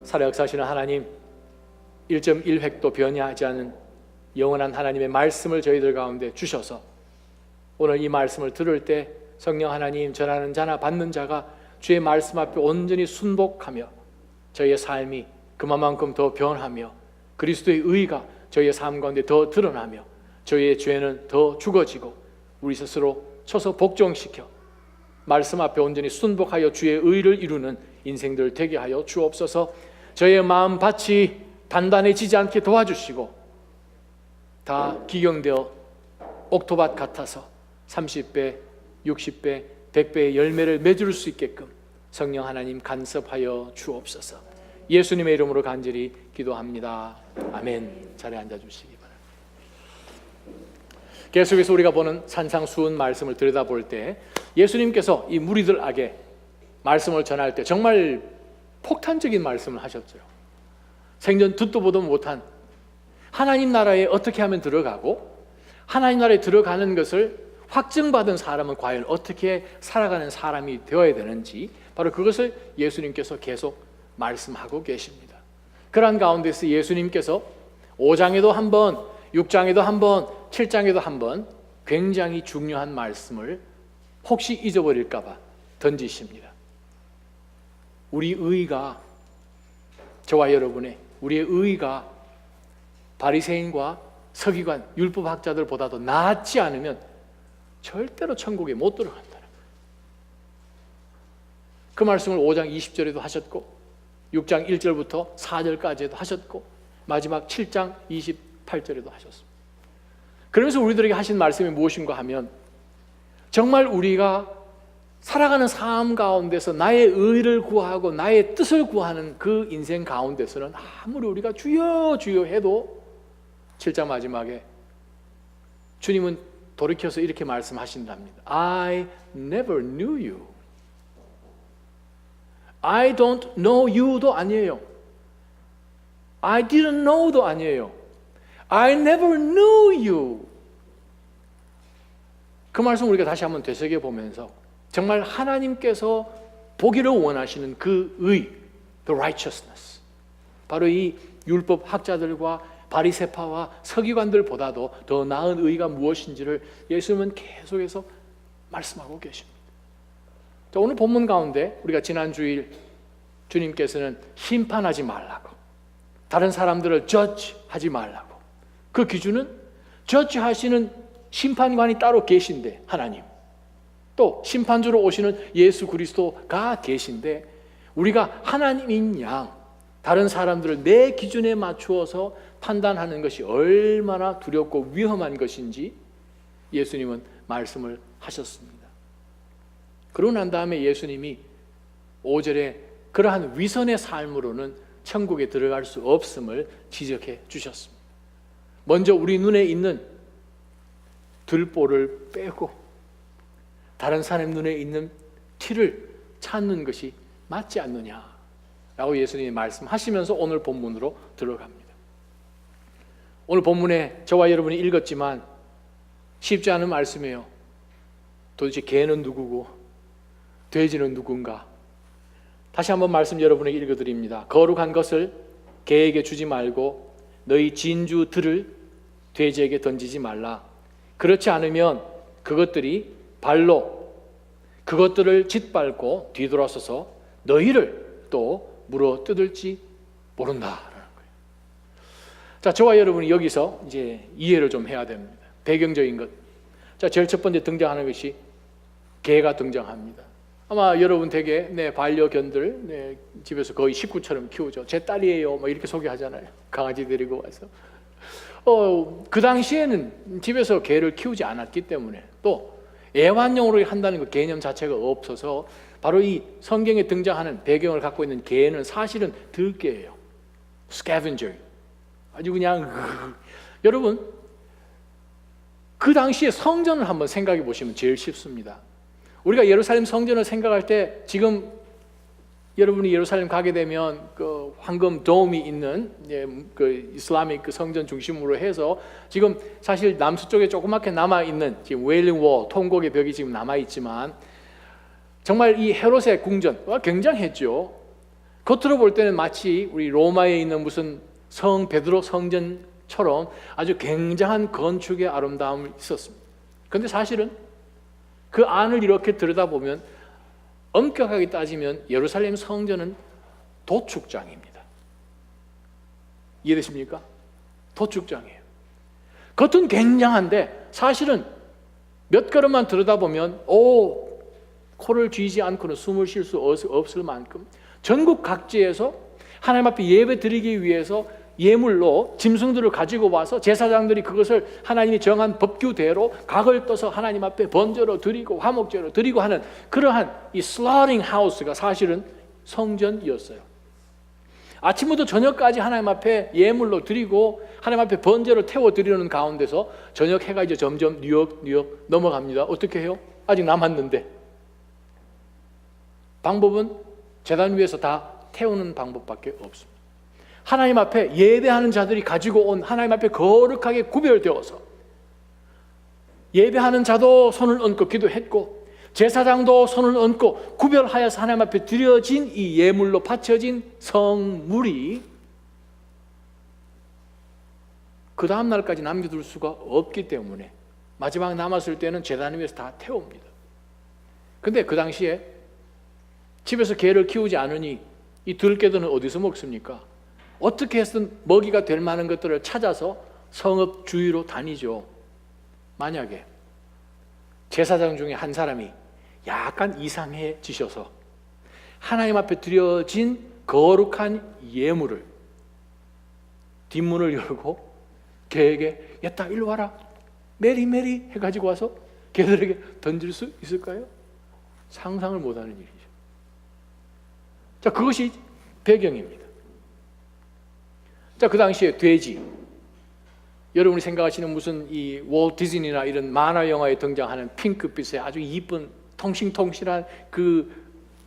살아 역사하시는 하나님, 1.1획도 변하지 않은 영원한 하나님의 말씀을 저희들 가운데 주셔서 오늘 이 말씀을 들을 때 성령 하나님, 전하는 자나 받는 자가 주의 말씀 앞에 온전히 순복하며 저희의 삶이 그만큼 더 변하며 그리스도의 의가 저희의 삶 가운데 더 드러나며 저희의 죄는 더 죽어지고 우리 스스로 쳐서 복종시켜 말씀 앞에 온전히 순복하여 주의 의를 이루는 인생들 되게 하여 주옵소서. 저희의 마음 밭이 단단해지지 않게 도와주시고 다 기경되어 옥토밭 같아서 30배, 60배, 100배의 열매를 맺을 수 있게끔 성령 하나님 간섭하여 주옵소서. 예수님의 이름으로 간절히 기도합니다. 아멘. 자리에 앉아주시기 바랍니다. 계속해서 우리가 보는 산상수훈 말씀을 들여다볼 때 예수님께서 이 무리들에게 말씀을 전할 때 정말 폭탄적인 말씀을 하셨죠. 생전 듣도 보도 못한 하나님 나라에 어떻게 하면 들어가고 하나님 나라에 들어가는 것을 확증받은 사람은 과연 어떻게 살아가는 사람이 되어야 되는지 바로 그것을 예수님께서 계속 말씀하고 계십니다. 그러한 가운데서 예수님께서 5장에도 한 번, 6장에도 한 번, 7장에도 한 번 굉장히 중요한 말씀을 혹시 잊어버릴까 봐 던지십니다. 우리 의가, 저와 여러분의 우리의 의가 바리새인과 서기관, 율법학자들보다도 낫지 않으면 절대로 천국에 못 들어간다는 거예요. 그 말씀을 5장 20절에도 하셨고 6장 1절부터 4절까지도 하셨고 마지막 7장 28절에도 하셨습니다. 그러면서 우리들에게 하신 말씀이 무엇인가 하면 정말 우리가 살아가는 삶 가운데서 나의 의를 구하고 나의 뜻을 구하는 그 인생 가운데서는 아무리 우리가 주여 주여 해도 7장 마지막에 주님은 돌이켜서 이렇게 말씀하신답니다. I never knew you. I don't know you도 아니에요. I didn't know도 아니에요. I never knew you. 그 말씀 우리가 다시 한번 되새겨보면서 정말 하나님께서 보기를 원하시는 그 의, the righteousness, 바로 이 율법 학자들과 바리새파와 서기관들보다도 더 나은 의가 무엇인지를 예수님은 계속해서 말씀하고 계십니다. 자, 오늘 본문 가운데 우리가 지난 주일 주님께서는 심판하지 말라고, 다른 사람들을 저지하지 말라고, 그 기준은 저지하시는 심판관이 따로 계신데 하나님, 또 심판주로 오시는 예수 그리스도가 계신데 우리가 하나님인 양 다른 사람들을 내 기준에 맞추어서 판단하는 것이 얼마나 두렵고 위험한 것인지 예수님은 말씀을 하셨습니다. 그러고 난 다음에 예수님이 5절에 그러한 위선의 삶으로는 천국에 들어갈 수 없음을 지적해 주셨습니다. 먼저 우리 눈에 있는 들보를 빼고 다른 사람 눈에 있는 티를 찾는 것이 맞지 않느냐라고 예수님이 말씀하시면서 오늘 본문으로 들어갑니다. 오늘 본문에 저와 여러분이 읽었지만 쉽지 않은 말씀이에요. 도대체 개는 누구고 돼지는 누군가? 다시 한번 말씀 여러분에게 읽어드립니다. 거룩한 것을 개에게 주지 말고 너희 진주들을 돼지에게 던지지 말라. 그렇지 않으면 그것들이 발로 그것들을 짓밟고 뒤돌아서서 너희를 또 물어 뜯을지 모른다라는 거예요. 자, 저와 여러분이 여기서 이제 이해를 좀 해야 됩니다. 배경적인 것. 자, 제일 첫 번째 등장하는 것이 개가 등장합니다. 아마 여러분 되게 반려견들 집에서 거의 식구처럼 키우죠. 제 딸이에요. 뭐 이렇게 소개하잖아요. 강아지 데리고 와서. 그 당시에는 집에서 개를 키우지 않았기 때문에 또 애완용으로 한다는 그 개념 자체가 없어서 바로 이 성경에 등장하는 배경을 갖고 있는 개는 사실은 들개예요. scavenger. 아주 그냥 여러분 그 당시에 성전을 한번 생각해 보시면 제일 쉽습니다. 우리가 예루살렘 성전을 생각할 때 지금 여러분이 예루살렘 가게 되면 그 황금 돔이 있는 그 이슬람의 그 성전 중심으로 해서 지금 사실 남서쪽에 조그맣게 남아 있는 지금 웨일링 워 통곡의 벽이 지금 남아 있지만 정말 이 헤롯의 궁전 굉장했죠. 겉으로 볼 때는 마치 우리 로마에 있는 무슨 성 베드로 성전처럼 아주 굉장한 건축의 아름다움이 있었습니다. 그런데 사실은 그 안을 이렇게 들여다보면 엄격하게 따지면 예루살렘 성전은 도축장입니다. 이해되십니까? 도축장이에요. 겉은 굉장한데 사실은 몇 걸음만 들여다보면 코를 쥐지 않고는 숨을 쉴 수 없을 만큼 전국 각지에서 하나님 앞에 예배 드리기 위해서 예물로 짐승들을 가지고 와서 제사장들이 그것을 하나님이 정한 법규대로 각을 떠서 하나님 앞에 번제로 드리고 화목제로 드리고 하는 그러한 이 슬라우팅 하우스가 사실은 성전이었어요. 아침부터 저녁까지 하나님 앞에 예물로 드리고 하나님 앞에 번제로 태워 드리는 가운데서 저녁 해가 이제 점점 뉴욕 넘어갑니다. 어떻게 해요? 아직 남았는데 방법은 제단 위에서 다 태우는 방법밖에 없습니다. 하나님 앞에 예배하는 자들이 가지고 온 하나님 앞에 거룩하게 구별되어서 예배하는 자도 손을 얹고 기도했고 제사장도 손을 얹고 구별하여서 하나님 앞에 드려진 이 예물로 바쳐진 성물이 그 다음 날까지 남겨둘 수가 없기 때문에 마지막 남았을 때는 제단 위에서 다 태웁니다. 근데 그 당시에 집에서 개를 키우지 않으니 이 들깨들은 어디서 먹습니까? 어떻게 해서든 먹이가 될 만한 것들을 찾아서 성읍 주위로 다니죠. 만약에 제사장 중에 한 사람이 약간 이상해지셔서 하나님 앞에 드려진 거룩한 예물을 뒷문을 열고 개에게 야따 일로 와라 메리 해가지고 와서 개들에게 던질 수 있을까요? 상상을 못하는 일이죠. 자, 그것이 배경입니다. 자, 그 당시에 돼지, 여러분이 생각하시는 무슨 이 월트 디즈니나 이런 만화 영화에 등장하는 핑크빛의 아주 이쁜 통신통신한 그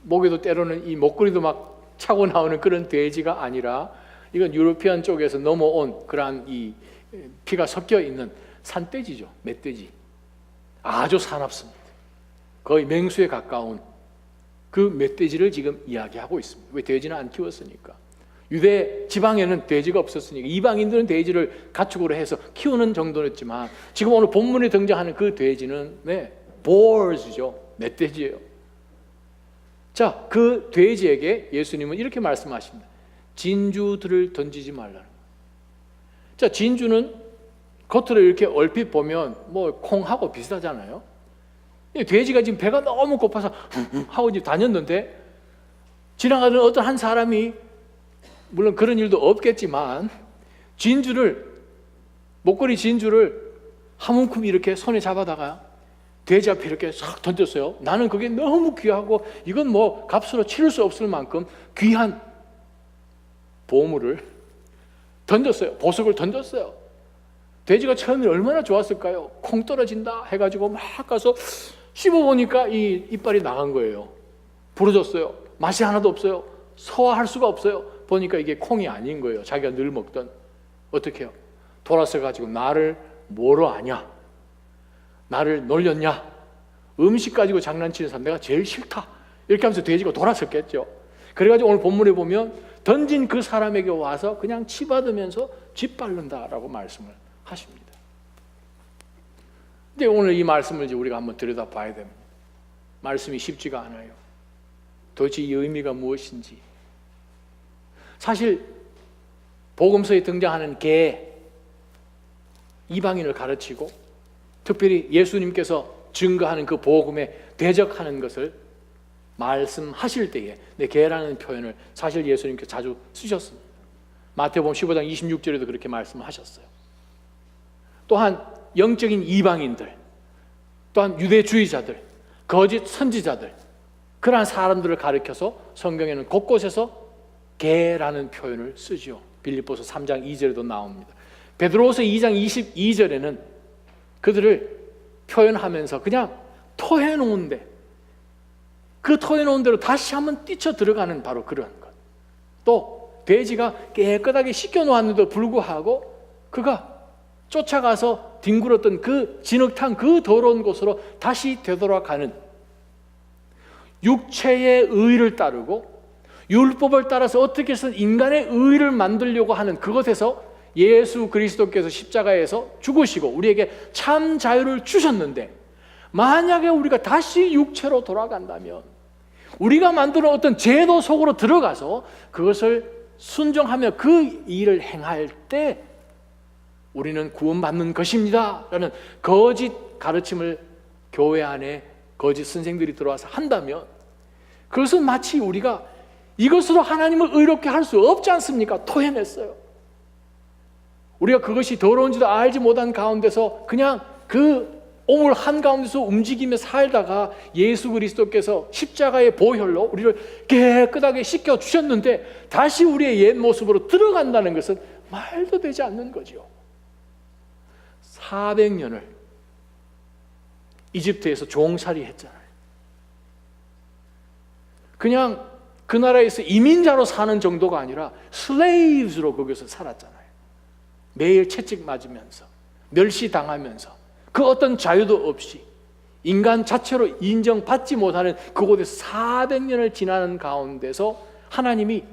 목에도 때로는 이 목걸이도 막 차고 나오는 그런 돼지가 아니라 이건 유러피안 쪽에서 넘어온 그러한 이 피가 섞여 있는 산돼지죠. 멧돼지. 아주 사납습니다. 거의 맹수에 가까운 그 멧돼지를 지금 이야기하고 있습니다. 왜 돼지는 안 키웠으니까. 유대 지방에는 돼지가 없었으니까 이방인들은 돼지를 가축으로 해서 키우는 정도였지만 지금 오늘 본문에 등장하는 그 돼지는 boars죠. 멧돼지예요. 자, 그 돼지에게 예수님은 이렇게 말씀하십니다. 진주들을 던지지 말라는 거예요. 자, 진주는 겉으로 이렇게 얼핏 보면 뭐 콩하고 비슷하잖아요. 돼지가 지금 배가 너무 고파서 하고 이제 다녔는데 지나가던 어떤 한 사람이 물론 그런 일도 없겠지만 목걸이 진주를 한 움큼 이렇게 손에 잡아다가 돼지 앞에 이렇게 싹 던졌어요. 나는 그게 너무 귀하고 이건 뭐 값으로 치를 수 없을 만큼 귀한 보물을 던졌어요. 보석을 던졌어요. 돼지가 처음에 얼마나 좋았을까요? 콩 떨어진다 해가지고 막 가서 씹어보니까 이 이빨이 나간 거예요. 부러졌어요. 맛이 하나도 없어요. 소화할 수가 없어요. 보니까 이게 콩이 아닌 거예요. 자기가 늘 먹던. 어떻게 해요? 돌아서가지고 나를 뭐로 아냐? 나를 놀렸냐? 음식 가지고 장난치는 사람 내가 제일 싫다. 이렇게 하면서 돼지가 돌아섰겠죠. 그래가지고 오늘 본문에 보면 던진 그 사람에게 와서 그냥 치받으면서 짓밟는다라고 말씀을 하십니다. 근데 오늘 이 말씀을 이제 우리가 한번 들여다봐야 됩니다. 말씀이 쉽지가 않아요. 도대체 이 의미가 무엇인지. 사실 복음서에 등장하는 개, 이방인을 가르치고 특별히 예수님께서 증거하는 그 복음에 대적하는 것을 말씀하실 때에 개라는 표현을 사실 예수님께서 자주 쓰셨습니다. 마태복음 15장 26절에도 그렇게 말씀하셨어요. 또한 영적인 이방인들, 또한 유대주의자들, 거짓 선지자들, 그러한 사람들을 가리켜서 성경에는 곳곳에서 개라는 표현을 쓰죠. 빌립보서 3장 2절에도 나옵니다. 베드로후서 2장 22절에는 그들을 표현하면서 그냥 토해놓은데 그 토해놓은 대로 다시 한번 뛰쳐 들어가는 바로 그런 것. 또 돼지가 깨끗하게 씻겨놓았는데도 불구하고 그가 쫓아가서 뒹굴었던 그 진흙탕 그 더러운 곳으로 다시 되돌아가는 육체의 의를 따르고 율법을 따라서 어떻게 해서 인간의 의를 만들려고 하는 그것에서 예수 그리스도께서 십자가에서 죽으시고 우리에게 참 자유를 주셨는데, 만약에 우리가 다시 육체로 돌아간다면, 우리가 만드는 어떤 제도 속으로 들어가서 그것을 순종하며 그 일을 행할 때 우리는 구원받는 것입니다 라는 거짓 가르침을 교회 안에 거짓 선생들이 들어와서 한다면, 그것은 마치 우리가 이것으로 하나님을 의롭게 할 수 없지 않습니까? 토해냈어요. 우리가 그것이 더러운지도 알지 못한 가운데서 그냥 그 오물 한가운데서 움직이며 살다가 예수 그리스도께서 십자가의 보혈로 우리를 깨끗하게 씻겨주셨는데 다시 우리의 옛 모습으로 들어간다는 것은 말도 되지 않는 거죠. 400년을 이집트에서 종살이 했잖아요. 그냥 그 나라에서 이민자로 사는 정도가 아니라 슬레이브스로 거기서 살았잖아요. 매일 채찍 맞으면서 멸시당하면서 그 어떤 자유도 없이 인간 자체로 인정받지 못하는 그곳에서 400년을 지나는 가운데서 하나님이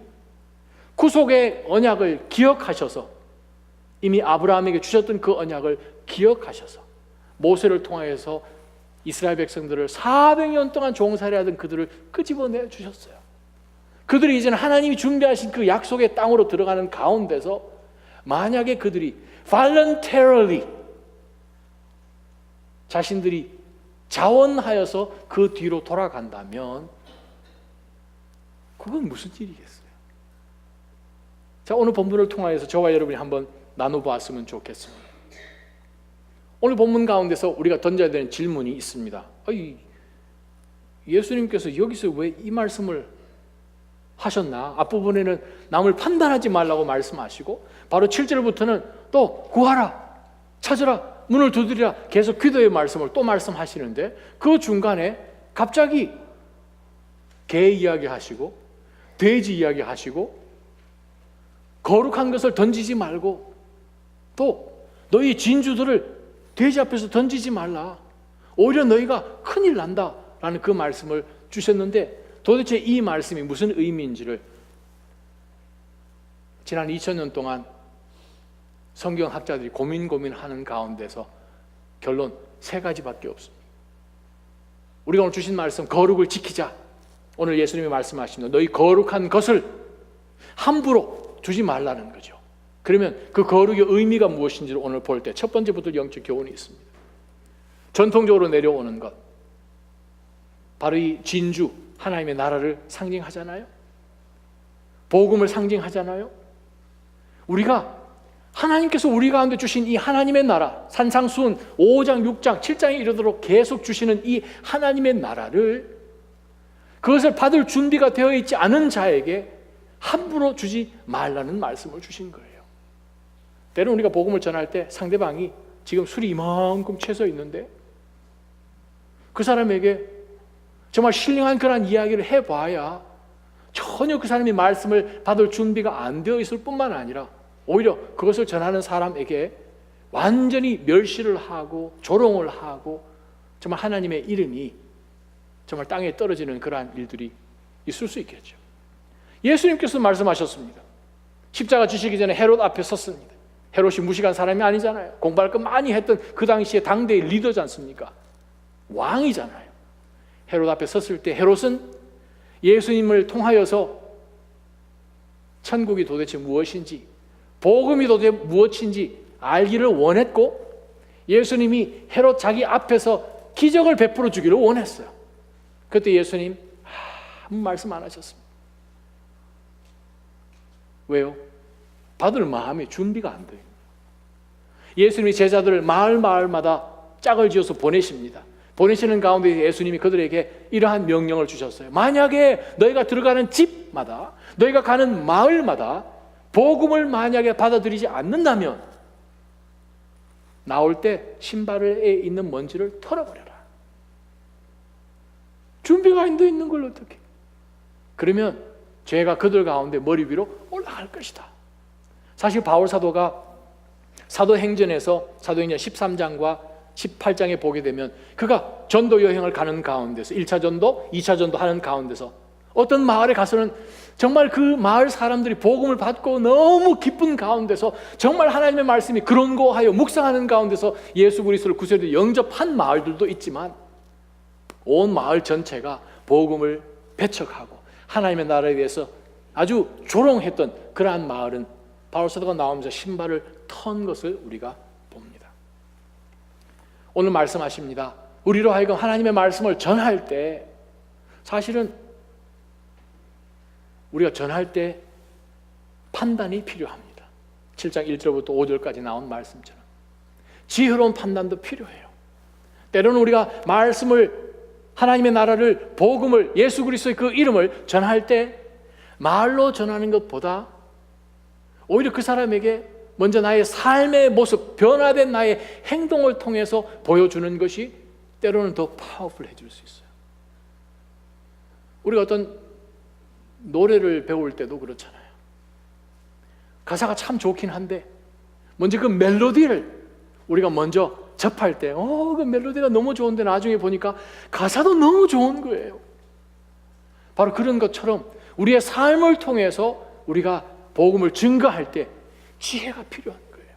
구속의 언약을 기억하셔서 이미 아브라함에게 주셨던 그 언약을 기억하셔서 모세를 통하여서 이스라엘 백성들을 400년 동안 종살이하던 그들을 끄집어내 주셨어요. 그들이 이제는 하나님이 준비하신 그 약속의 땅으로 들어가는 가운데서 만약에 그들이 voluntarily 자신들이 자원하여서 그 뒤로 돌아간다면 그건 무슨 일이겠어요? 자, 오늘 본문을 통하여서 저와 여러분이 한번 나눠보았으면 좋겠습니다. 오늘 본문 가운데서 우리가 던져야 되는 질문이 있습니다. 예수님께서 여기서 왜 이 말씀을 하셨나? 앞부분에는 남을 판단하지 말라고 말씀하시고 바로 7절부터는 또 구하라, 찾으라, 문을 두드리라 계속 기도의 말씀을 또 말씀하시는데 그 중간에 갑자기 개 이야기 하시고 돼지 이야기 하시고 거룩한 것을 던지지 말고 또 너희 진주들을 돼지 앞에서 던지지 말라, 오히려 너희가 큰일 난다 라는 그 말씀을 주셨는데 도대체 이 말씀이 무슨 의미인지를 지난 2000년 동안 성경학자들이 고민하는 가운데서 결론 3가지밖에 없습니다. 우리가 오늘 주신 말씀 거룩을 지키자. 오늘 예수님이 말씀하십니다. 너희 거룩한 것을 함부로 주지 말라는 거죠. 그러면 그 거룩의 의미가 무엇인지를 오늘 볼 때 첫 번째부터 영적 교훈이 있습니다. 전통적으로 내려오는 것, 바로 이 진주, 하나님의 나라를 상징하잖아요. 복음을 상징하잖아요. 우리가 하나님께서 우리 가운데 주신 이 하나님의 나라, 산상수훈 5장, 6장, 7장에 이르도록 계속 주시는 이 하나님의 나라를, 그것을 받을 준비가 되어 있지 않은 자에게 함부로 주지 말라는 말씀을 주신 거예요. 때로는 우리가 복음을 전할 때 상대방이 지금 술이 이만큼 채서 있는데 그 사람에게 정말 신령한 그런 이야기를 해봐야 전혀 그 사람이 말씀을 받을 준비가 안 되어 있을 뿐만 아니라 오히려 그것을 전하는 사람에게 완전히 멸시를 하고 조롱을 하고 정말 하나님의 이름이 정말 땅에 떨어지는 그러한 일들이 있을 수 있겠죠. 예수님께서 말씀하셨습니다. 십자가 지시기 전에 헤롯 앞에 섰습니다. 헤롯이 무식한 사람이 아니잖아요. 공부할 거 많이 했던 그 당시에 당대의 리더지 않습니까? 왕이잖아요. 헤롯 앞에 섰을 때 헤롯은 예수님을 통하여서 천국이 도대체 무엇인지, 복음이 도대체 무엇인지 알기를 원했고 예수님이 헤롯 자기 앞에서 기적을 베풀어 주기를 원했어요. 그때 예수님 아무 말씀 안 하셨습니다. 왜요? 받을 마음의 준비가 안 돼요. 예수님이 제자들을 마을마다 짝을 지어서 보내십니다. 보내시는 가운데 예수님이 그들에게 이러한 명령을 주셨어요. 만약에 너희가 들어가는 집마다, 너희가 가는 마을마다 복음을 만약에 받아들이지 않는다면 나올 때 신발에 있는 먼지를 털어버려라. 준비가 안 돼 있는 걸 어떻게? 그러면 죄가 그들 가운데 머리 위로 올라갈 것이다. 사실 바울 사도가 사도행전에서 사도행전 13장과 18장에 보게 되면 그가 전도 여행을 가는 가운데서 1차 전도, 2차 전도 하는 가운데서 어떤 마을에 가서는 정말 그 마을 사람들이 복음을 받고 너무 기쁜 가운데서 정말 하나님의 말씀이 그런고하여 묵상하는 가운데서 예수 그리스도를 구세주로 영접한 마을들도 있지만, 온 마을 전체가 복음을 배척하고 하나님의 나라에 대해서 아주 조롱했던 그러한 마을은 바울 사도가 나오면서 신발을 턴 것을 우리가 봅니다. 오늘 말씀하십니다. 우리로 하여금 하나님의 말씀을 전할 때, 사실은 우리가 전할 때 판단이 필요합니다. 7장 1절부터 5절까지 나온 말씀처럼 지혜로운 판단도 필요해요. 때로는 우리가 말씀을, 하나님의 나라를, 복음을, 예수 그리스도의 그 이름을 전할 때 말로 전하는 것보다 오히려 그 사람에게 먼저 나의 삶의 모습, 변화된 나의 행동을 통해서 보여주는 것이 때로는 더 파워풀해질 수 있어요. 우리가 어떤 노래를 배울 때도 그렇잖아요. 가사가 참 좋긴 한데 먼저 그 멜로디를 우리가 먼저 접할 때 그 멜로디가 너무 좋은데 나중에 보니까 가사도 너무 좋은 거예요. 바로 그런 것처럼 우리의 삶을 통해서 우리가 복음을 증거할 때 지혜가 필요한 거예요.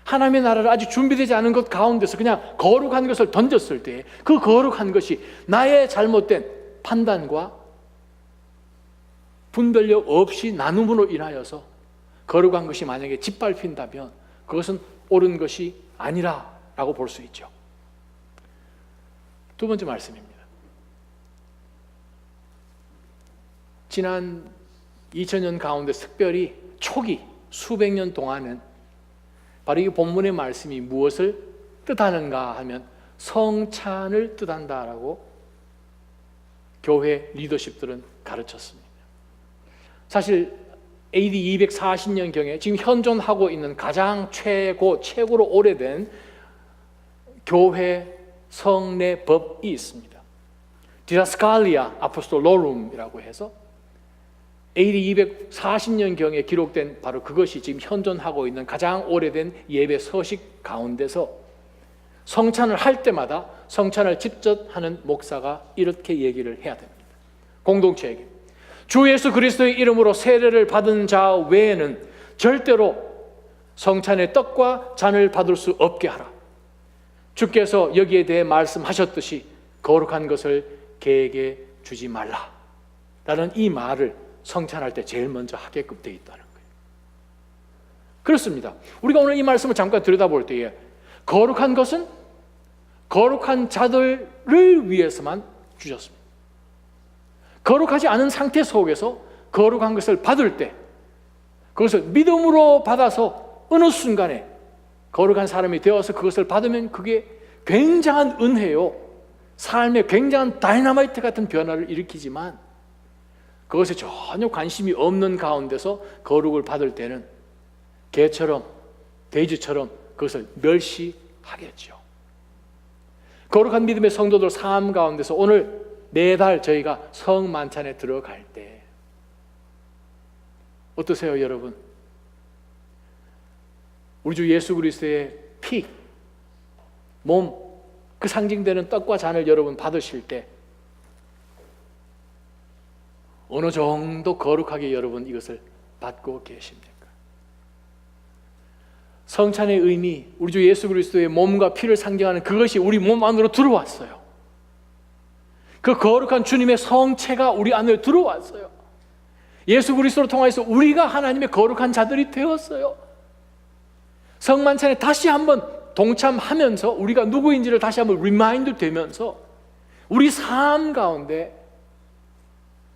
하나님의 나라를 아직 준비되지 않은 것 가운데서 그냥 거룩한 것을 던졌을 때 그 거룩한 것이 나의 잘못된 판단과 분별력 없이 나눔으로 인하여서 거룩한 것이 만약에 짓밟힌다면 그것은 옳은 것이 아니라라고 볼 수 있죠. 두 번째 말씀입니다. 지난 2000년 가운데 특별히 초기 수백 년 동안은 바로 이 본문의 말씀이 무엇을 뜻하는가 하면 성찬을 뜻한다라고 교회 리더십들은 가르쳤습니다. 사실 AD 240년경에 지금 현존하고 있는 가장 최고로 오래된 교회 성례법이 있습니다. 디다스칼리아 아포스톨로룸이라고 해서 AD 240년경에 기록된 바로 그것이 지금 현존하고 있는 가장 오래된 예배 서식 가운데서 성찬을 할 때마다 성찬을 직접 하는 목사가 이렇게 얘기를 해야 됩니다. 공동체에게 주 예수 그리스도의 이름으로 세례를 받은 자 외에는 절대로 성찬의 떡과 잔을 받을 수 없게 하라. 주께서 여기에 대해 말씀하셨듯이 거룩한 것을 개에게 주지 말라 라는 이 말을 성찬할 때 제일 먼저 하게끔 되어 있다는 거예요. 그렇습니다. 우리가 오늘 이 말씀을 잠깐 들여다볼 때에 거룩한 것은 거룩한 자들을 위해서만 주셨습니다. 거룩하지 않은 상태 속에서 거룩한 것을 받을 때 그것을 믿음으로 받아서 어느 순간에 거룩한 사람이 되어서 그것을 받으면 그게 굉장한 은혜요, 삶에 굉장한 다이너마이트 같은 변화를 일으키지만 그것에 전혀 관심이 없는 가운데서 거룩을 받을 때는 개처럼 돼지처럼 그것을 멸시하겠죠. 거룩한 믿음의 성도들 삶 가운데서 오늘 매달 저희가 성만찬에 들어갈 때 어떠세요, 여러분? 우리 주 예수 그리스도의 피, 몸, 그 상징되는 떡과 잔을 여러분 받으실 때 어느 정도 거룩하게 여러분 이것을 받고 계십니까? 성찬의 의미, 우리 주 예수 그리스도의 몸과 피를 상징하는 그것이 우리 몸 안으로 들어왔어요. 그 거룩한 주님의 성체가 우리 안에 들어왔어요. 예수 그리스도를 통해서 우리가 하나님의 거룩한 자들이 되었어요. 성만찬에 다시 한번 동참하면서 우리가 누구인지를 다시 한번 리마인드 되면서 우리 삶 가운데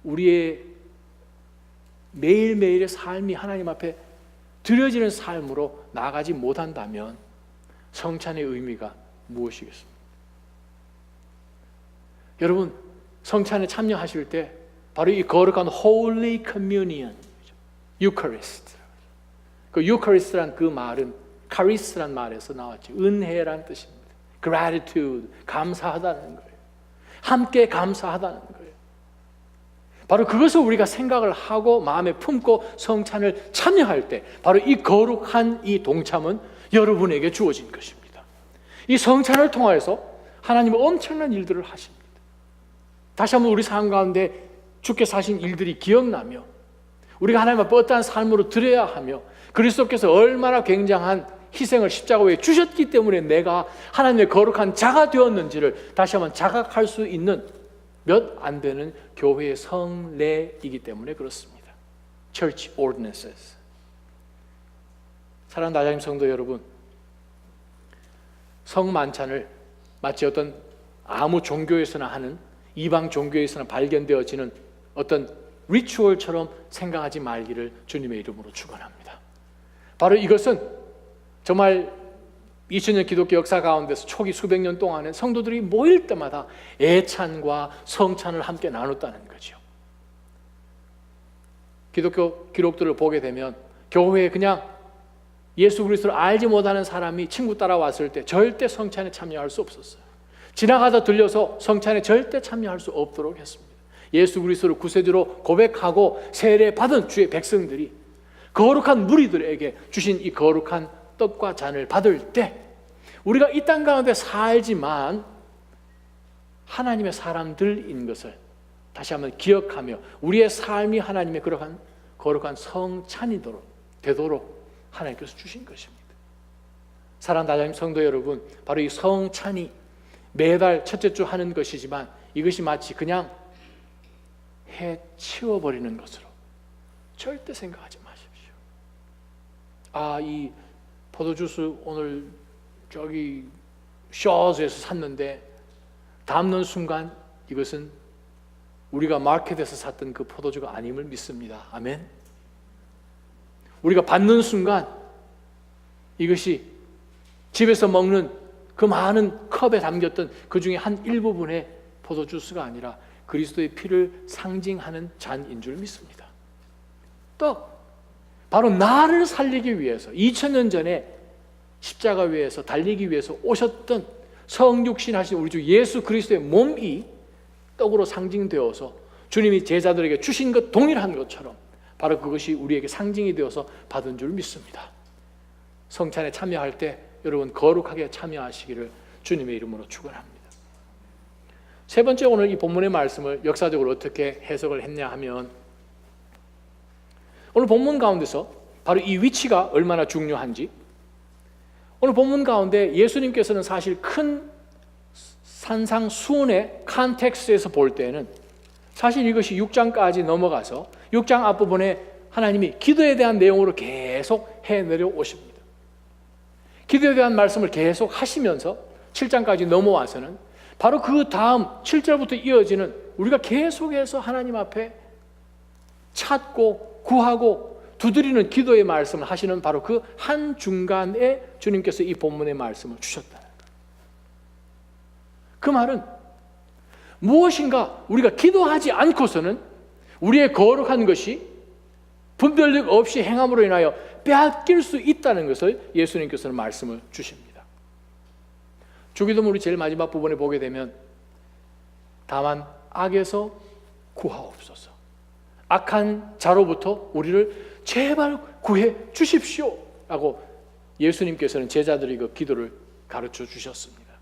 우리의 매일매일의 삶이 하나님 앞에 드려지는 삶으로 나아가지 못한다면 성찬의 의미가 무엇이겠습니까? 여러분, 성찬에 참여하실 때 바로 이 거룩한 Holy Communion, 유카리스트. 그 유카리스트란 그 말은 카리스란 말에서 나왔죠. 은혜란 뜻입니다. Gratitude, 감사하다는 거예요. 함께 감사하다는 거예요. 바로 그것을 우리가 생각을 하고 마음에 품고 성찬을 참여할 때 바로 이 거룩한 이 동참은 여러분에게 주어진 것입니다. 이 성찬을 통해서 하나님은 엄청난 일들을 하십니다. 다시 한번 우리 삶 가운데 주께 사신 일들이 기억나며 우리가 하나님 앞에 어떠한 삶으로 드려야 하며 그리스도께서 얼마나 굉장한 희생을 십자가 위에 주셨기 때문에 내가 하나님의 거룩한 자가 되었는지를 다시 한번 자각할 수 있는 몇 안 되는 교회의 성례이기 때문에 그렇습니다. Church ordinances. 사랑하는 나자님 성도 여러분, 성만찬을 마치 어떤 아무 종교에서나 하는 이방 종교에서나 발견되어지는 어떤 리추얼처럼 생각하지 말기를 주님의 이름으로 축원합니다. 바로 이것은 정말 2000년 기독교 역사 가운데서 초기 수백 년 동안에 성도들이 모일 때마다 애찬과 성찬을 함께 나눴다는 거죠. 기독교 기록들을 보게 되면 교회에 그냥 예수 그리스도를 알지 못하는 사람이 친구 따라왔을 때 절대 성찬에 참여할 수 없었어요. 지나가다 들려서 성찬에 절대 참여할 수 없도록 했습니다. 예수 그리스도를 구세주로 고백하고 세례받은 주의 백성들이 거룩한 무리들에게 주신 이 거룩한 떡과 잔을 받을 때 우리가 이 땅 가운데 살지만 하나님의 사람들인 것을 다시 한번 기억하며 우리의 삶이 하나님의 거룩한 성찬이 되도록 하나님께서 주신 것입니다. 사랑하는 나자님 성도 여러분, 바로 이 성찬이 매달 첫째 주 하는 것이지만 이것이 마치 그냥 해치워버리는 것으로 절대 생각하지 마십시오. 이 포도주스 오늘 저기 쇼즈에서 샀는데 담는 순간 이것은 우리가 마켓에서 샀던 그 포도주가 아님을 믿습니다. 아멘. 우리가 받는 순간 이것이 집에서 먹는 그 많은 컵에 담겼던 그 중에 한 일부분의 포도주스가 아니라 그리스도의 피를 상징하는 잔인 줄 믿습니다. 떡, 바로 나를 살리기 위해서 2000년 전에 십자가 위에서 달리기 위해서 오셨던 성육신 하신 우리 주 예수 그리스도의 몸이 떡으로 상징되어서 주님이 제자들에게 주신 것 동일한 것처럼 바로 그것이 우리에게 상징이 되어서 받은 줄 믿습니다. 성찬에 참여할 때 여러분 거룩하게 참여하시기를 주님의 이름으로 축원합니다. 세 번째, 오늘 이 본문의 말씀을 역사적으로 어떻게 해석을 했냐 하면 오늘 본문 가운데서 바로 이 위치가 얼마나 중요한지, 오늘 본문 가운데 예수님께서는 사실 큰 산상수훈의 컨텍스트에서 볼 때는 사실 이것이 6장까지 넘어가서 6장 앞부분에 하나님이 기도에 대한 내용으로 계속 해내려 오십니다. 기도에 대한 말씀을 계속 하시면서 7장까지 넘어와서는 바로 그 다음 7절부터 이어지는 우리가 계속해서 하나님 앞에 찾고 구하고 두드리는 기도의 말씀을 하시는 바로 그 한 중간에 주님께서 이 본문의 말씀을 주셨다는 거예요. 그 말은 무엇인가 우리가 기도하지 않고서는 우리의 거룩한 것이 분별력 없이 행함으로 인하여 빼앗길 수 있다는 것을 예수님께서는 말씀을 주십니다. 주기도문 우리 제일 마지막 부분에 보게 되면 다만 악에서 구하옵소서, 악한 자로부터 우리를 제발 구해 주십시오 라고 예수님께서는 제자들이 그 기도를 가르쳐 주셨습니다.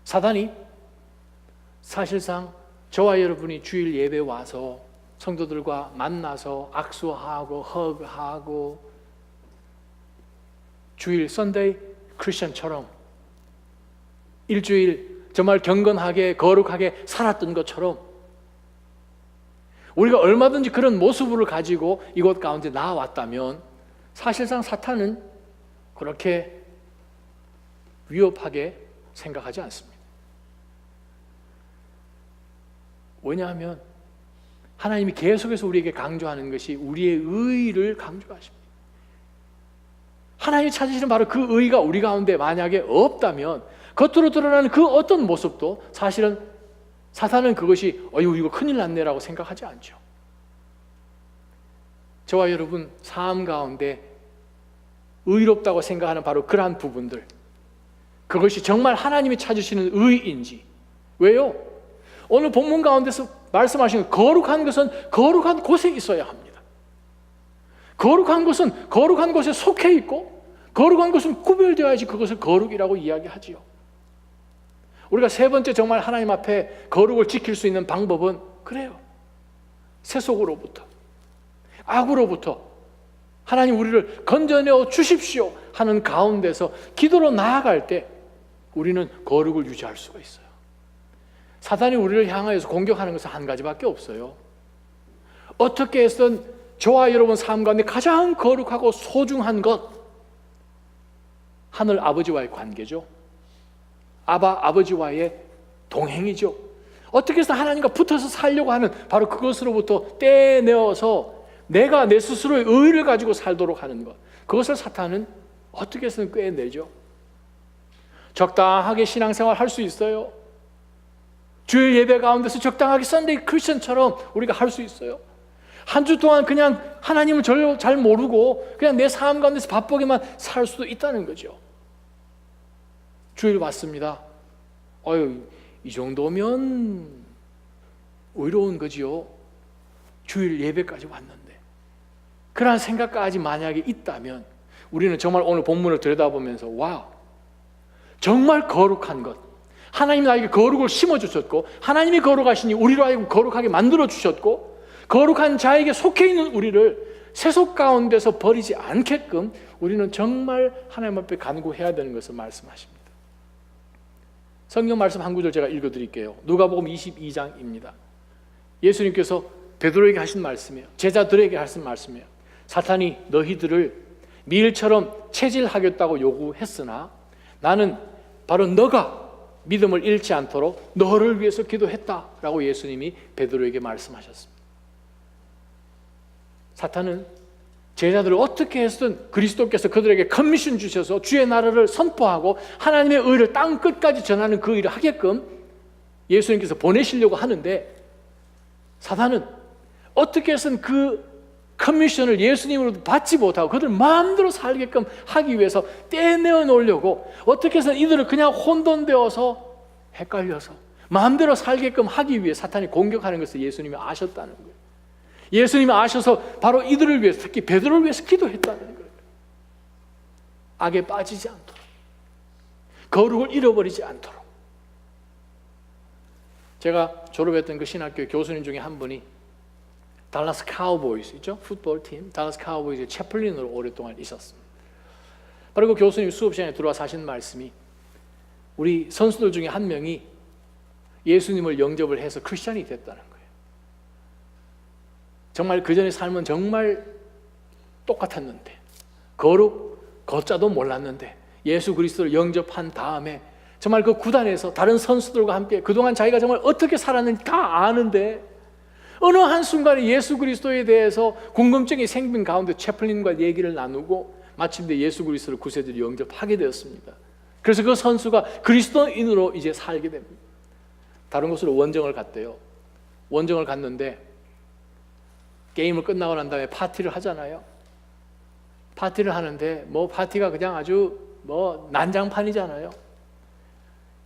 사단이 사실상 저와 여러분이 주일 예배 와서 성도들과 만나서 악수하고 허그하고 주일 선데이 크리스천처럼 일주일 정말 경건하게 거룩하게 살았던 것처럼 우리가 얼마든지 그런 모습을 가지고 이곳 가운데 나왔다면 사실상 사탄은 그렇게 위협하게 생각하지 않습니다. 왜냐하면 하나님이 계속해서 우리에게 강조하는 것이 우리의 의를 강조하십니다. 하나님이 찾으시는 바로 그 의가 우리 가운데 만약에 없다면 겉으로 드러나는 그 어떤 모습도 사실은 사탄은 그것이 이거 큰일 났네라고 생각하지 않죠. 저와 여러분 삶 가운데 의롭다고 생각하는 바로 그러한 부분들, 그것이 정말 하나님이 찾으시는 의인지. 왜요? 오늘 본문 가운데서 말씀하신 거룩한 것은 거룩한 곳에 있어야 합니다. 거룩한 것은 거룩한 곳에 속해 있고 거룩한 것은 구별되어야지 그것을 거룩이라고 이야기하지요. 우리가 세 번째 정말 하나님 앞에 거룩을 지킬 수 있는 방법은 그래요. 세속으로부터, 악으로부터 하나님 우리를 건져내어 주십시오 하는 가운데서 기도로 나아갈 때 우리는 거룩을 유지할 수가 있어요. 사단이 우리를 향하여서 공격하는 것은 한 가지밖에 없어요. 어떻게 해서든 저와 여러분 삶 가운데 가장 거룩하고 소중한 것, 하늘 아버지와의 관계죠. 아버지와의 동행이죠. 어떻게 해서 하나님과 붙어서 살려고 하는 바로 그것으로부터 떼내어서 내가 내 스스로의 의의를 가지고 살도록 하는 것, 그것을 사탄은 어떻게 해서든 꿰내죠. 적당하게 신앙생활 할 수 있어요. 주일 예배 가운데서 적당하게 썬데이 크리스천처럼 우리가 할 수 있어요. 한 주 동안 그냥 하나님을 잘 모르고 그냥 내 삶 가운데서 바쁘게만 살 수도 있다는 거죠. 주일 왔습니다. 이 정도면 의로운 거지요. 주일 예배까지 왔는데. 그러한 생각까지 만약에 있다면 우리는 정말 오늘 본문을 들여다보면서 와, 정말 거룩한 것, 하나님이 나에게 거룩을 심어주셨고 하나님이 거룩하시니 우리로 하여금 거룩하게 만들어주셨고 거룩한 자에게 속해 있는 우리를 세속 가운데서 버리지 않게끔 우리는 정말 하나님 앞에 간구해야 되는 것을 말씀하십니다. 성경 말씀 한 구절 제가 읽어드릴게요. 누가복음 22장입니다. 예수님께서 베드로에게 하신 말씀이에요. 제자들에게 하신 말씀이에요. 사탄이 너희들을 밀처럼 체질하겠다고 요구했으나 나는 바로 너가 믿음을 잃지 않도록 너를 위해서 기도했다라고 예수님이 베드로에게 말씀하셨습니다. 사탄은 제자들을 어떻게 해서든 그리스도께서 그들에게 커미션 주셔서 주의 나라를 선포하고 하나님의 의를 땅 끝까지 전하는 그 일을 하게끔 예수님께서 보내시려고 하는데 사탄은 어떻게 해서든 그 커미션을 예수님으로부터 받지 못하고 그들 마음대로 살게끔 하기 위해서 떼내어 놓으려고 어떻게 해서든 이들을 그냥 혼돈되어서 헷갈려서 마음대로 살게끔 하기 위해 사탄이 공격하는 것을 예수님이 아셨다는 거예요. 예수님이 아셔서 바로 이들을 위해서, 특히 베드로를 위해서 기도했다는 거예요. 악에 빠지지 않도록, 거룩을 잃어버리지 않도록. 제가 졸업했던 그 신학교 교수님 중에 한 분이 달라스 카우보이스 있죠? 풋볼팀 달라스 카우보이스의 채플린으로 오랫동안 있었습니다. 바로 그 교수님 수업 시간에 들어와서 하신 말씀이 우리 선수들 중에 한 명이 예수님을 영접을 해서 크리스찬이 됐다는 거예요. 정말 그전의 삶은 정말 똑같았는데 거룩, 걷자도 몰랐는데 예수 그리스도를 영접한 다음에 정말 그 구단에서 다른 선수들과 함께 그동안 자기가 정말 어떻게 살았는지 다 아는데 어느 한순간에 예수 그리스도에 대해서 궁금증이 생긴 가운데 채플린과 얘기를 나누고 마침내 예수 그리스도를 구세주로 영접하게 되었습니다. 그래서 그 선수가 그리스도인으로 이제 살게 됩니다. 다른 곳으로 원정을 갔대요. 원정을 갔는데 게임을 끝나고 난 다음에 파티를 하잖아요. 파티를 하는데 파티가 그냥 아주 난장판이잖아요.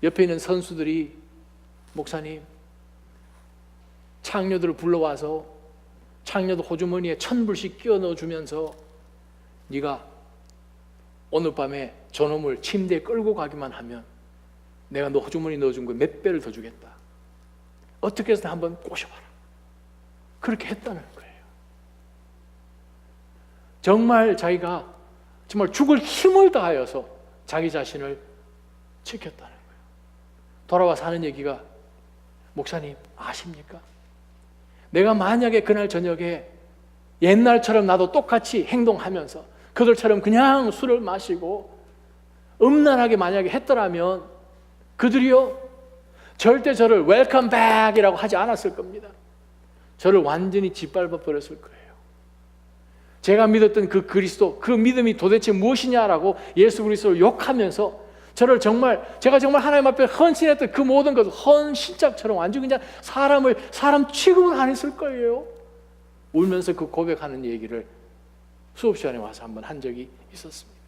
옆에 있는 선수들이 목사님 창녀들을 불러와서 창녀도 호주머니에 1,000불씩 끼워 넣어주면서 네가 오늘 밤에 저놈을 침대에 끌고 가기만 하면 내가 너 호주머니 넣어준 거 몇 배를 더 주겠다. 어떻게 해서 한번 꼬셔봐라. 그렇게 했다는 거예요. 정말 자기가 정말 죽을 힘을 다하여서 자기 자신을 지켰다는 거예요. 돌아와서 하는 얘기가 목사님 아십니까? 내가 만약에 그날 저녁에 옛날처럼 나도 똑같이 행동하면서 그들처럼 그냥 술을 마시고 음란하게 만약에 했더라면 그들이요 절대 저를 웰컴 백이라고 하지 않았을 겁니다. 저를 완전히 짓밟아 버렸을 거예요. 제가 믿었던 그 그리스도, 그 믿음이 도대체 무엇이냐라고 예수 그리스도를 욕하면서 제가 정말 하나님 앞에 헌신했던 그 모든 것을 헌신짝처럼 완전히 그냥 사람 취급을 안 했을 거예요. 울면서 그 고백하는 얘기를 수업 시간에 와서 한번 한 적이 있었습니다.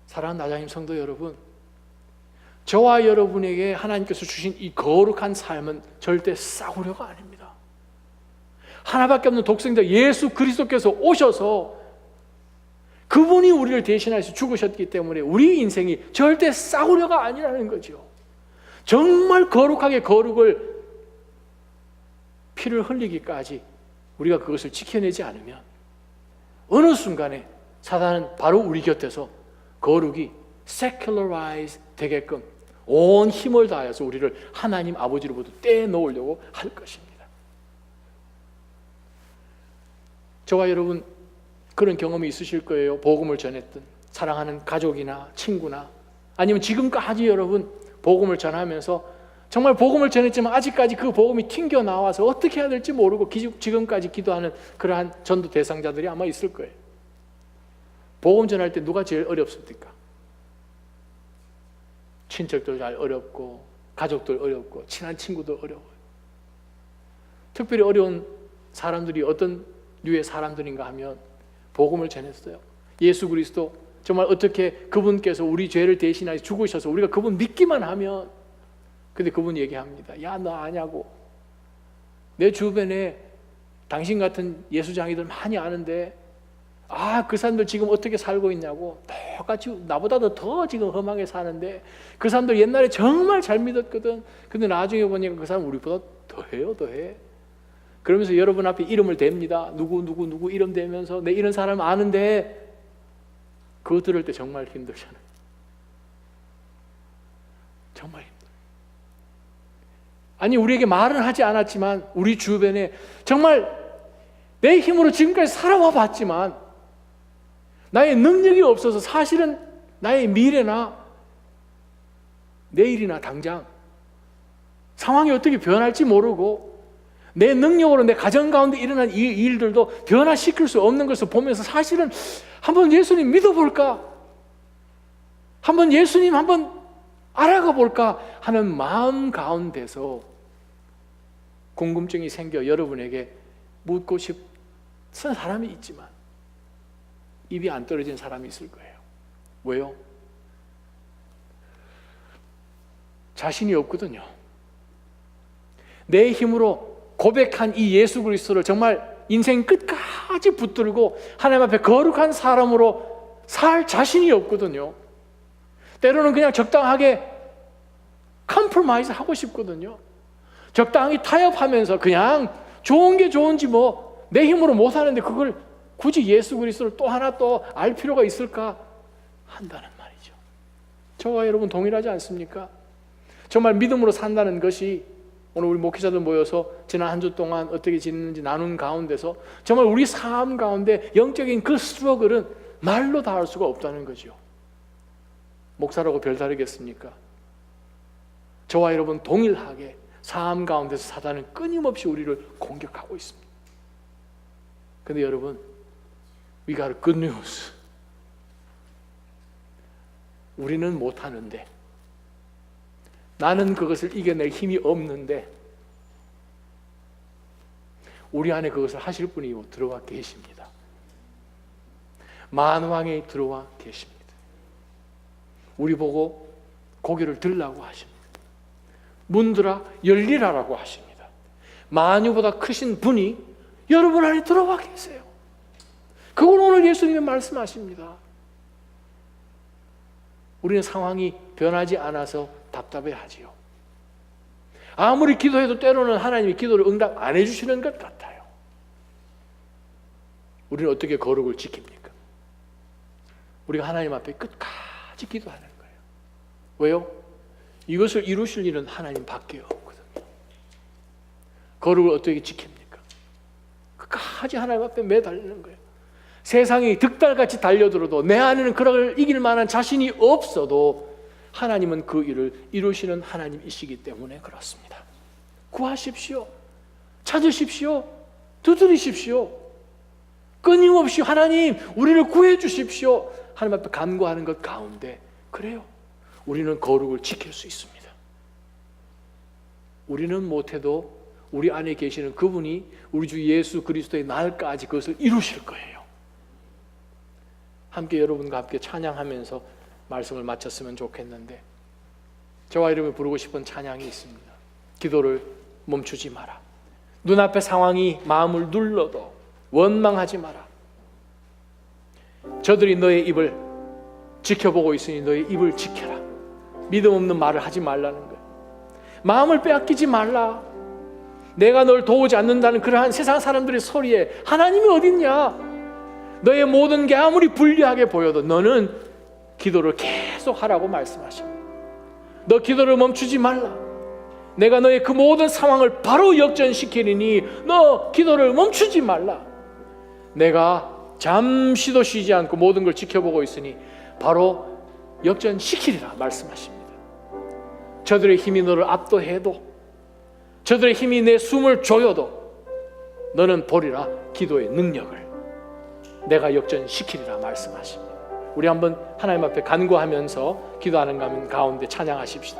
사랑하는 나장님 성도 여러분, 저와 여러분에게 하나님께서 주신 이 거룩한 삶은 절대 싸구려가 아닙니다. 하나밖에 없는 독생자 예수 그리스도께서 오셔서 그분이 우리를 대신하셔서 죽으셨기 때문에 우리 인생이 절대 싸구려가 아니라는 거죠. 정말 거룩하게 거룩을 피를 흘리기까지 우리가 그것을 지켜내지 않으면 어느 순간에 사단은 바로 우리 곁에서 거룩이 secularize 되게끔 온 힘을 다해서 우리를 하나님 아버지로부터 떼놓으려고 할 것입니다. 저와 여러분 그런 경험이 있으실 거예요. 복음을 전했던 사랑하는 가족이나 친구나 아니면 지금까지 여러분 복음을 전하면서 정말 복음을 전했지만 아직까지 그 복음이 튕겨나와서 어떻게 해야 될지 모르고 지금까지 기도하는 그러한 전도 대상자들이 아마 있을 거예요. 복음 전할 때 누가 제일 어렵습니까? 친척들 잘 어렵고 가족들 어렵고 친한 친구들 어려워요. 특별히 어려운 사람들이 어떤 류의 사람들인가 하면 복음을 전했어요. 예수 그리스도 정말 어떻게 그분께서 우리 죄를 대신하여 죽으셔서 우리가 그분 믿기만 하면, 근데 그분 얘기합니다. 야, 너 아냐고. 내 주변에 당신 같은 예수장이들 많이 아는데 그 사람들 지금 어떻게 살고 있냐고. 똑같이 나보다도 더 지금 험하게 사는데 그 사람들 옛날에 정말 잘 믿었거든. 근데 나중에 보니까 그 사람 우리보다 더해요, 더해. 그러면서 여러분 앞에 이름을 댑니다. 누구 이름 대면서 내 이런 사람 아는데, 그거 들을 때 정말 힘들잖아요. 정말 힘들어요. 아니, 우리에게 말은 하지 않았지만 우리 주변에 정말 내 힘으로 지금까지 살아와 봤지만 나의 능력이 없어서 사실은 나의 미래나 내일이나 당장 상황이 어떻게 변할지 모르고 내 능력으로 내 가정 가운데 일어난 이 일들도 변화시킬 수 없는 것을 보면서 사실은 한번 예수님 믿어볼까? 한번 예수님 한번 알아가 볼까? 하는 마음 가운데서 궁금증이 생겨 여러분에게 묻고 싶은 사람이 있지만 입이 안 떨어진 사람이 있을 거예요. 왜요? 자신이 없거든요. 내 힘으로 고백한 이 예수 그리스도를 정말 인생 끝까지 붙들고 하나님 앞에 거룩한 사람으로 살 자신이 없거든요. 때로는 그냥 적당하게 컴프로마이즈 하고 싶거든요. 적당히 타협하면서 그냥 좋은 게 좋은지 내 힘으로 못 하는데 그걸 굳이 예수 그리스도를 또 하나 또 알 필요가 있을까 한다는 말이죠. 저와 여러분 동일하지 않습니까? 정말 믿음으로 산다는 것이 오늘 우리 목회자들 모여서 지난 한 주 동안 어떻게 지냈는지 나눈 가운데서 정말 우리 삶 가운데 영적인 그 스트러글은 말로 다 할 수가 없다는 거죠. 목사라고 별다르겠습니까? 저와 여러분 동일하게 삶 가운데서 사단은 끊임없이 우리를 공격하고 있습니다. 근데 여러분, we got good news. 우리는 못하는데, 나는 그것을 이겨낼 힘이 없는데 우리 안에 그것을 하실 분이 들어와 계십니다. 만왕에 들어와 계십니다. 우리 보고 고개를 들라고 하십니다. 문들아 열리라라고 하십니다. 만유보다 크신 분이 여러분 안에 들어와 계세요. 그걸 오늘 예수님이 말씀하십니다. 우리는 상황이 변하지 않아서 답답해하지요. 아무리 기도해도 때로는 하나님이 기도를 응답 안 해주시는 것 같아요. 우리는 어떻게 거룩을 지킵니까? 우리가 하나님 앞에 끝까지 기도하는 거예요. 왜요? 이것을 이루실 일은 하나님 밖에 없거든요. 거룩을 어떻게 지킵니까? 끝까지 하나님 앞에 매달리는 거예요. 세상이 득달같이 달려들어도 내 안에는 그를 이길 만한 자신이 없어도 하나님은 그 일을 이루시는 하나님이시기 때문에 그렇습니다. 구하십시오. 찾으십시오. 두드리십시오. 끊임없이 하나님 우리를 구해 주십시오. 하나님 앞에 간구하는 것 가운데 그래요. 우리는 거룩을 지킬 수 있습니다. 우리는 못해도 우리 안에 계시는 그분이 우리 주 예수 그리스도의 날까지 그것을 이루실 거예요. 함께 여러분과 함께 찬양하면서 말씀을 마쳤으면 좋겠는데, 저와 여러분이 부르고 싶은 찬양이 있습니다. 기도를 멈추지 마라. 눈앞의 상황이 마음을 눌러도 원망하지 마라. 저들이 너의 입을 지켜보고 있으니 너의 입을 지켜라. 믿음 없는 말을 하지 말라는 거예요. 마음을 빼앗기지 말라. 내가 널 도우지 않는다는 그러한 세상 사람들의 소리에 하나님이 어딨냐? 너의 모든 게 아무리 불리하게 보여도 너는 기도를 계속 하라고 말씀하십니다. 너 기도를 멈추지 말라. 내가 너의 그 모든 상황을 바로 역전시키리니 너 기도를 멈추지 말라. 내가 잠시도 쉬지 않고 모든 걸 지켜보고 있으니 바로 역전시키리라 말씀하십니다. 저들의 힘이 너를 압도해도, 저들의 힘이 내 숨을 조여도 너는 보리라 기도의 능력을 내가 역전시키리라 말씀하십니다. 우리 한번 하나님 앞에 간구하면서 기도하는 가운데 찬양하십시다.